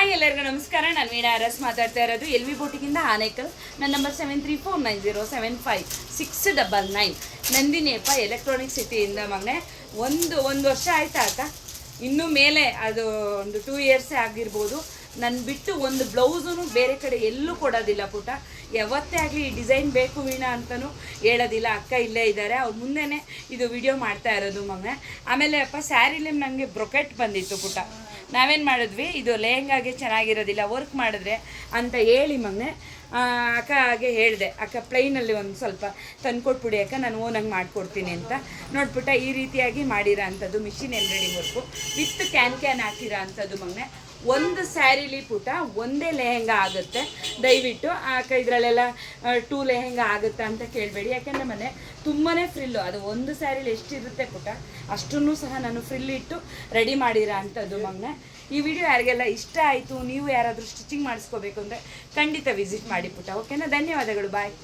Hi ಎಲ್ಲರಿಗೂ ನಮಸ್ಕಾರ. ನಾನು ವೀಣಾ ಅರಸ್ ಮಾತಾಡ್ತಾ ಇರೋದು ಎಲ್ ವಿ ಬೋಟಿಗಿಂದ ಆನೇಕಲ್. ನನ್ನ ನಂಬರ್ 7349075699. ನಂದಿನಿಯಪ್ಪ ಎಲೆಕ್ಟ್ರಾನಿಕ್ ಸಿಟಿಯಿಂದ ಮಗನೆ. ಒಂದು ವರ್ಷ ಆಯ್ತಾ ಅಕ್ಕ, ಇನ್ನೂ ಮೇಲೆ ಅದು ಒಂದು 2 ಇಯರ್ಸೇ ಆಗಿರ್ಬೋದು. ನಾನು ಬಿಟ್ಟು ಒಂದು ಬ್ಲೌಸೂ ಬೇರೆ ಕಡೆ ಎಲ್ಲೂ ಕೊಡೋದಿಲ್ಲ ಪುಟ. ಯಾವತ್ತೇ ಆಗಲಿ ಈ ಡಿಸೈನ್ ಬೇಕು ವೀಣಾ ಅಂತಲೂ ಹೇಳೋದಿಲ್ಲ. ಅಕ್ಕ ಇಲ್ಲೇ ಇದ್ದಾರೆ, ಅವ್ರ ಮುಂದೆನೇ ಇದು ವಿಡಿಯೋ ಮಾಡ್ತಾ ಇರೋದು ಮಗನೆ. ಆಮೇಲೆ ಅಪ್ಪ ಸ್ಯಾರಿಲಿ ನನಗೆ ಬ್ರೊಕೆಟ್ ಬಂದಿತ್ತು ಪುಟ. ನಾವೇನು ಮಾಡಿದ್ವಿ, ಇದು ಲೆಹಂಗಾಗೆ ಚೆನ್ನಾಗಿರೋದಿಲ್ಲ ವರ್ಕ್ ಮಾಡಿದ್ರೆ ಅಂತ ಹೇಳಿ ಮಗನೆ ಅಕ್ಕಗೆ ಹೇಳಿದೆ, ಅಕ್ಕ ಪ್ಲೈನಲ್ಲಿ ಒಂದು ಸ್ವಲ್ಪ ತಂದ್ಕೊಟ್ಬಿಡಿ ಅಕ್ಕ, ನಾನು ಓನಾಗಿ ಮಾಡಿಕೊಡ್ತೀನಿ ಅಂತ. ನೋಡ್ಬಿಟ್ಟ ಈ ರೀತಿಯಾಗಿ ಮಾಡಿರೋ ಅಂಥದ್ದು machine embroidering work with can ಹಾಕಿರೋ ಅಂಥದ್ದು ಮಗನೆ. ಒಂದು ಸ್ಯಾರಿಲಿ ಪುಟ ಒಂದೇ ಲೆಹಂಗಾ ಆಗುತ್ತೆ. ದಯವಿಟ್ಟು ಅಕ್ಕ ಇದರಲ್ಲೆಲ್ಲ 2 ಲೆಹಂಗಾ ಆಗುತ್ತಾ ಅಂತ ಕೇಳಬೇಡಿ, ಯಾಕೆಂದರೆ ಮನೆ ತುಂಬಾ ಫ್ರಿಲ್ಲು. ಅದು ಒಂದು ಸ್ಯಾರಿಲಿ ಎಷ್ಟಿರುತ್ತೆ ಪುಟ ಅಷ್ಟನ್ನು ಸಹ ನಾನು ಫ್ರಿಲ್ ಇಟ್ಟು ರೆಡಿ ಮಾಡಿರೋ ಅಂಥದ್ದು ಮಗನೆ. ಈ ವಿಡಿಯೋ ಯಾರಿಗೆಲ್ಲ ಇಷ್ಟ ಆಯಿತು, ನೀವು ಯಾರಾದರೂ ಸ್ಟಿಚಿಂಗ್ ಮಾಡಿಸ್ಕೋಬೇಕು ಅಂದರೆ ಖಂಡಿತ ವಿಸಿಟ್ ಮಾಡಿ ಪುಟ. ಓಕೆನಾ? ಧನ್ಯವಾದಗಳು, ಬಾಯ್.